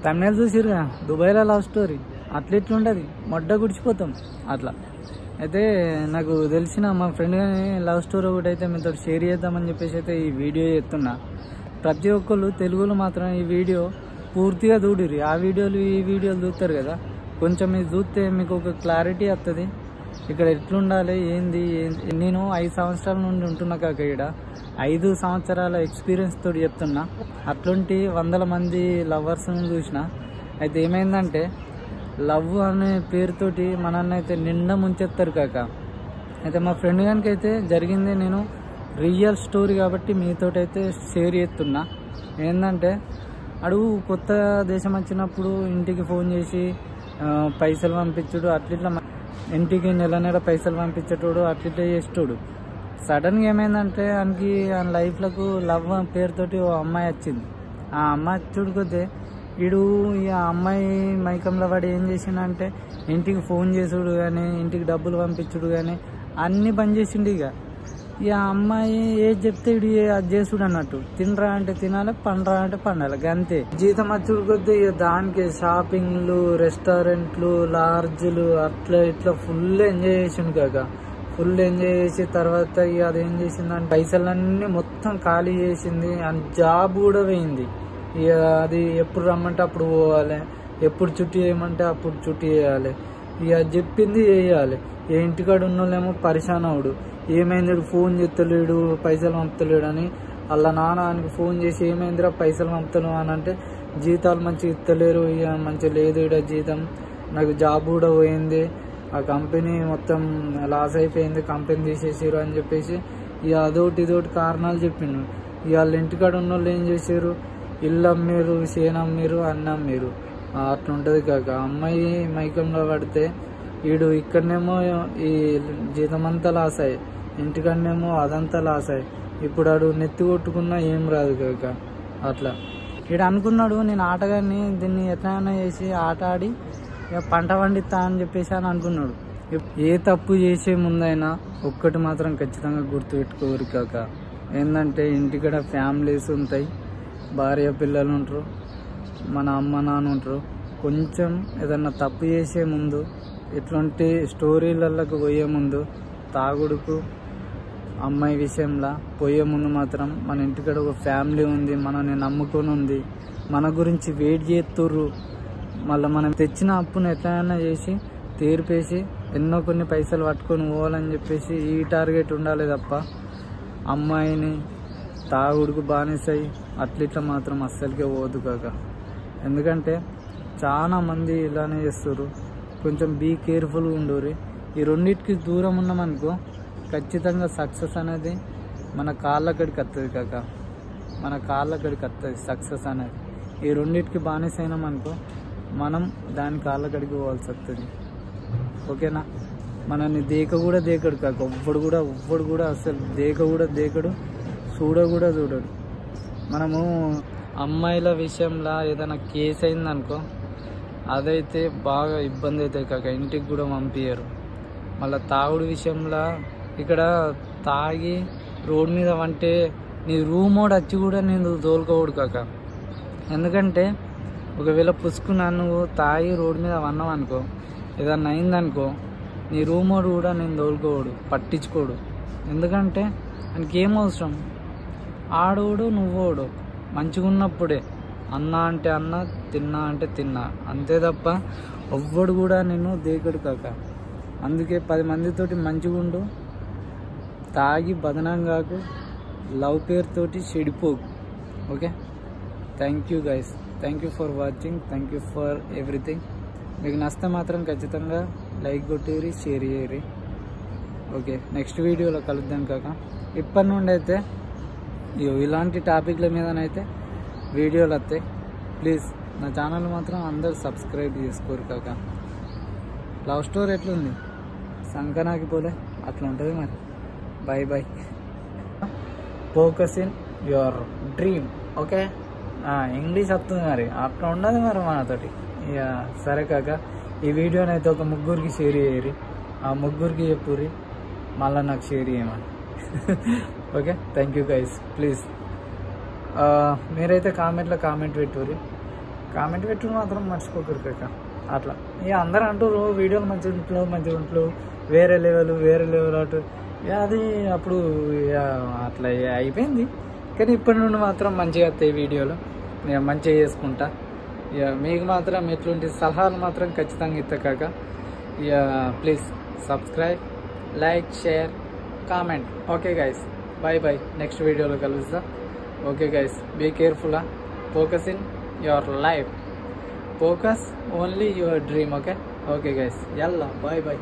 తమిళ చూసిరుగా దుబాయ్లో love story అట్లా ఇట్లుంటుంది, మొడ్డ గుడిచిపోతాం అట్లా. అయితే నాకు తెలిసిన మా ఫ్రెండ్ కానీ లవ్ స్టోరీ ఒకటి అయితే మీతో షేర్ చేద్దామని చెప్పేసి అయితే ఈ వీడియో చేస్తున్నా. ప్రతి ఒక్కళ్ళు తెలుగులో మాత్రం ఈ వీడియో పూర్తిగా చూడిరి. ఆ వీడియోలు ఈ వీడియోలు చూస్తారు కదా, కొంచెం ఇది చూస్తే మీకు ఒక క్లారిటీ వస్తుంది ఇక్కడ ఎట్లుండాలి ఏంది. నేను 5 సంవత్సరాల నుండి ఉంటున్నా కాక ఇక్కడ 5 సంవత్సరాల ఎక్స్పీరియన్స్ తోటి చెప్తున్నా. అట్లాంటి 100 మంది లవర్స్ని చూసిన. అయితే ఏమైందంటే లవ్ అనే పేరుతోటి మనల్ని అయితే నిండా ముంచెత్తారు కాక. అయితే మా ఫ్రెండ్ గానికి అయితే జరిగింది నేను రియల్ స్టోరీ కాబట్టి మీతోటైతే షేర్ చేస్తున్నా. ఏంటంటే అడుగు కొత్త దేశం వచ్చినప్పుడు ఇంటికి ఫోన్ చేసి పైసలు పంపించుడు అట్లా, ఇంటికి నెల పైసలు పంపించేటోడు అట్లా చేసేటోడు. సడన్గా ఏమైందంటే ఆయనకి ఆయన లైఫ్లకు లవ్ పేరుతోటి ఓ అమ్మాయి వచ్చింది. ఆ అమ్మాయి చూడుకొద్దే వీడు ఈ అమ్మాయి మైకంలో వాడు ఏం చేసిండంటే ఇంటికి ఫోన్ చేసుడు కానీ ఇంటికి డబ్బులు పంపించుడు కానీ అన్నీ బంద్ చేసిండు. ఇక అమ్మాయి ఏది చెప్తే వీడు అది చేసుడు అన్నట్టు. తినరా అంటే తినాలి, పండరా అంటే పండాలి, అంతే. జీతం వచ్చుడు కొద్ది ఇక దానికి షాపింగ్లు, రెస్టారెంట్లు, లాడ్జ్లు అట్లా ఇట్లా ఫుల్ ఎంజాయ్ చేసిండు కాక. ఫుల్ ఎంజాయ్ చేసి తర్వాత ఇక అదేం చేసిందంటే పైసలన్నీ మొత్తం ఖాళీ చేసింది. అండ్ జాబ్ కూడా పోయింది. ఇక అది ఎప్పుడు రమ్మంటే అప్పుడు పోవాలి, ఎప్పుడు చుట్టి చేయమంటే అప్పుడు చుట్టి చేయాలి. ఇక చెప్పింది చేయాలి. ఏ ఇంటికాడ ఉన్నోళ్ళేమో పరిశాన్ అవుడు, ఏమైంది ఫోన్ చేస్తలేడు పైసలు పంపుతలేడు అని. వాళ్ళ నాన్న ఆయనకి ఫోన్ చేసి ఏమైందిరా పైసలు పంపుతలేవు అని అంటే జీతాలు మంచిగా ఇస్తలేరు, ఇక మంచిగా లేదు ఇక్కడ జీతం, నాకు జాబ్ కూడా పోయింది, ఆ కంపెనీ మొత్తం లాస్ అయిపోయింది, కంపెనీ తీసేసారు అని చెప్పేసి ఇక అదొకటి ఇదొకటి కారణాలు చెప్పిండు. ఇక వాళ్ళ ఇంటికాడ ఉన్న వాళ్ళు ఏం చేశారు, ఇల్లు అమ్మిరు, చేను అమ్మిరు, అన్న అమ్మిరు, అట్లా ఉంటుంది కాక. అమ్మాయి మైకంలో పడితే వీడు ఇక్కడనేమో ఈ జీతం అంతా లాస్ అయ్యి, ఇంటికన్నేమో అదంతా లాస్ అయ్యి, ఇప్పుడు ఆడు నెత్తి కొట్టుకున్నా ఏం రాదు కాక. అట్లా వీడు అనుకున్నాడు నేను ఆటగాన్ని, దీన్ని ఎట్లయినా చేసి ఆట ఆడి పంట పండిస్తా అని చెప్పేసి అని అనుకున్నాడు. ఏ తప్పు చేసే ముందైనా ఒక్కటి మాత్రం ఖచ్చితంగా గుర్తుపెట్టుకోరు కాక. ఏంటంటే ఇంటికాడ ఫ్యామిలీస్ ఉంటాయి, భార్య పిల్లలు ఉంటారు, మన అమ్మ నాన్న ఉంటారు. కొంచెం ఏదన్నా తప్పు చేసే ముందు, ఇట్లాంటి స్టోరీలకు పోయే ముందు, తాగుడుకు అమ్మాయి విషయంలో పోయే ముందు మాత్రం మన ఇంటికాడ ఒక ఫ్యామిలీ ఉంది, మనల్ని నమ్ముకొని ఉంది, మన గురించి వెయిట్ చేస్తుర్రు. మళ్ళీ మనం తెచ్చిన అప్పును ఎట్లయినా చేసి తీర్పేసి ఎన్నో కొన్ని పైసలు పట్టుకొని పోవాలని చెప్పేసి ఈ టార్గెట్ ఉండాలి తప్ప అమ్మాయిని తాగుడుకు బానిసై అట్లిట్లా మాత్రం అస్సలకే పోదు కాక. ఎందుకంటే చాలా మంది ఇలానే చేస్తారు. కొంచెం బీ కేర్ఫుల్గా ఉండరు. ఈ రెండింటికి దూరం ఉన్నామనుకో ఖచ్చితంగా సక్సెస్ అనేది మన కాళ్ళకడికి వస్తుంది కాక. మన కాళ్ళకడికి వస్తుంది సక్సెస్ అనేది. ఈ రెండింటికి బానిస అయినామనుకో మనం దాని కాళ్ళకడికి పోవాల్సి వస్తుంది. ఓకేనా? మనల్ని దేక కూడా దేకడు కాక. ఎవ్వడు కూడా అసలు దేక కూడా దేకడు, చూడ కూడా చూడడు. మనము అమ్మాయిల విషయంలో ఏదైనా కేసు అయిందనుకో అదైతే బాగా ఇబ్బంది అవుతాయి కాక, ఇంటికి కూడా పంపించరు. మళ్ళీ తాగుడు విషయంలో ఇక్కడ తాగి రోడ్ మీద వంటే నీ రూమ్ వాడు వచ్చి కూడా నేను తోలుకోవడు కాక. ఎందుకంటే ఒకవేళ పుసుకున్నా నువ్వు తాగి రోడ్ మీద వన్నావు అనుకో, ఏదన్నా అయిందనుకో నీ రూమ్ వాడు కూడా నేను తోలుకోవడు, పట్టించుకోడు. ఎందుకంటే ఆయనకి ఏం అవసరం, ఆడోడు నువ్వోడు మంచిగా ఉన్నప్పుడే అన్నా అంటే అన్న, తిన్నా అంటే తిన్నా, అంతే తప్ప ఎవ్వడు కూడా నేను దేకడు కాక. అందుకే 10 మందితోటి మంచిగా ఉండు, తాగి బదనాం కాకు, లవ్ పేరుతోటి చెడిపోకు. Okay, thank you guys, thank you for watching, thank you for everything. మీకు నచ్చితే మాత్రం ఖచ్చితంగా లైక్ కొట్టేరి, షేర్ చేయరి. ఓకే, నెక్స్ట్ వీడియోలో కలుద్దాం కాక. ఇప్పటి నుండి అయితే ఇలాంటి టాపిక్ల మీదనైతే వీడియోలు వస్తాయి. ప్లీజ్ నా ఛానల్ మాత్రం అందరు సబ్స్క్రైబ్ చేసుకోరు కాక. లవ్ స్టోరీ ఎట్లుంది, సంకనాకి పోలే అట్లా ఉంటుంది మరి. By by. Focus in your dream. Okay, English వస్తుంది మరి, అట్లా ఉండదు మరి మనతోటి. ఇక సరే కాక, ఈ వీడియోనైతే ఒక 3 షేర్ చేయరి, ఆ 3 చెప్పుర్రి, మళ్ళీ నాకు షేర్ చేయమని. Okay, thank you guys, please. మీరైతే కామెంట్లో కామెంట్ పెట్టు మాత్రం మర్చిపోకరు కాక. అట్లా ఇక అందరూ అంటారు వీడియోలు మంచిగా ఉంటలు వేరే లెవెల్ అటు అది అప్పుడు అట్లా అయిపోయింది. కానీ ఇప్పటి నుండి మాత్రం మంచిగా వస్తాయి వీడియోలు, నేను మంచిగా చేసుకుంటా. ఇక మీకు మాత్రం ఎటువంటి సలహాలు మాత్రం ఖచ్చితంగా ఇస్తా కాక. ఇక please subscribe, like, share, comment. Okay guys, bye. Next వీడియోలో కలుస్తా. Okay guys, be careful. Focus in your life, focus only your dream. Okay guys, యల్లా బాయ్.